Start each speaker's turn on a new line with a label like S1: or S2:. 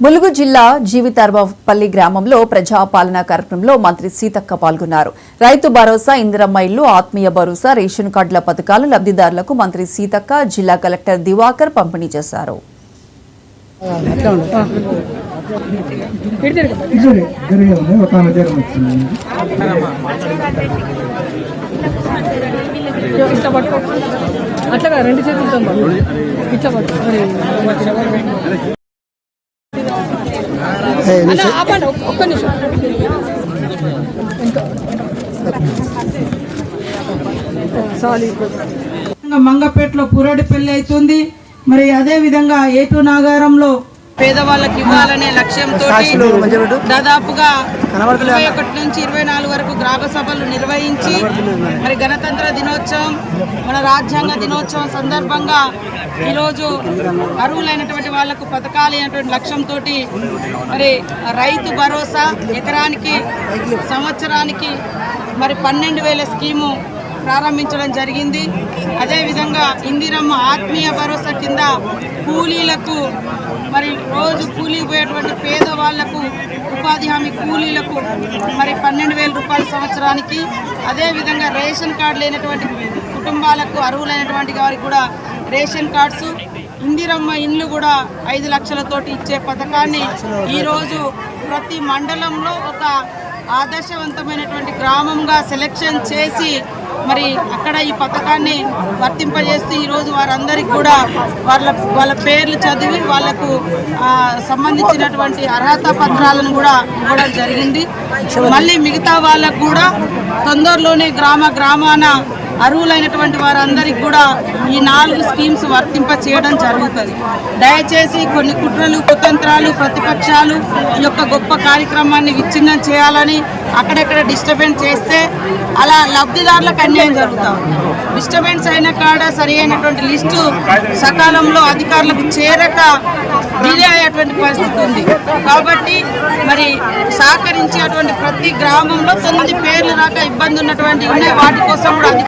S1: ములుగు జిల్లా జీవితార్వపల్లి గ్రామంలో ప్రజాపాలన కార్యక్రమంలో మంత్రి సీతక్క పాల్గొన్నారు. రైతు భరోసా, ఇందిరమ్మ ఇల్లు, ఆత్మీయ భరోసా, రేషన్ కార్డుల పథకాలు లబ్ధిదారులకు మంత్రి సీతక్క, జిల్లా కలెక్టర్ దివాకర్ పంపిణీ చేశారు.
S2: మంగపేటలో పురడి పెళ్లి అవుతుంది. మరి అదే విధంగా ఏటూ నాగారంలో పేదవాళ్ళకి ఇవ్వాలనే లక్ష్యంతో దాదాపుగా 21 నుంచి 24 వరకు గ్రామ సభలు నిర్వహించి మరి గణతంత్ర దినోత్సవం, మన రాజ్యాంగ దినోత్సవం సందర్భంగా ఈరోజు అర్హులైనటువంటి వాళ్లకు పథకాలు అయినటువంటి లక్ష్యంతో మరి రైతు భరోసా ఎకరానికి సంవత్సరానికి మరి 12,000 స్కీము ప్రారంభించడం జరిగింది. అదేవిధంగా ఇందిరమ్మ ఆత్మీయ భరోసా కింద కూలీలకు మరి రోజు కూలీకి పోయేటువంటి పేదవాళ్లకు, ఉపాధి హామీ కూలీలకు మరి 12,000 రూపాయల సంవత్సరానికి, అదేవిధంగా రేషన్ కార్డు లేనటువంటి కుటుంబాలకు అర్హులైనటువంటి వారికి కూడా రేషన్ కార్డ్స్, ఇందిరమ్మ ఇండ్లు కూడా 5 లక్షలతోటి ఇచ్చే పథకాన్ని ఈరోజు ప్రతి మండలంలో ఒక ఆదర్శవంతమైనటువంటి గ్రామంగా సెలెక్షన్ చేసి మరి అక్కడ ఈ పథకాన్ని వర్తింపజేస్తూ ఈరోజు వారందరికీ కూడా వాళ్ళ పేర్లు చదివి వాళ్లకు సంబంధించినటువంటి అర్హత పత్రాలను కూడా ఇవ్వడం జరిగింది. మళ్ళీ మిగతా వాళ్ళకు కూడా తొందరలోనే గ్రామాన అర్హులైనటువంటి వారందరికీ కూడా ఈ 4 స్కీమ్స్ వర్తింప చేయడం జరుగుతుంది. దయచేసి కొన్ని కుట్రలు, కుతంత్రాలు, ప్రతిపక్షాలు ఈ యొక్క గొప్ప కార్యక్రమాన్ని విచ్ఛిన్నం చేయాలని అక్కడెక్కడ డిస్టర్బెన్స్ చేస్తే అలా లబ్ధిదారులకు అన్యాయం జరుగుతుంది. డిస్టర్బెన్స్ అయిన కాడ సరి అయినటువంటి లిస్టు సకాలంలో అధికారులకు చేరక డిలే అయ్యేటువంటి పరిస్థితి ఉంది. కాబట్టి మరి సహకరించేటువంటి ప్రతి గ్రామంలో 9 పేర్లు రాక ఇబ్బంది ఉన్నటువంటి ఉన్నాయి. వాటి కోసం కూడా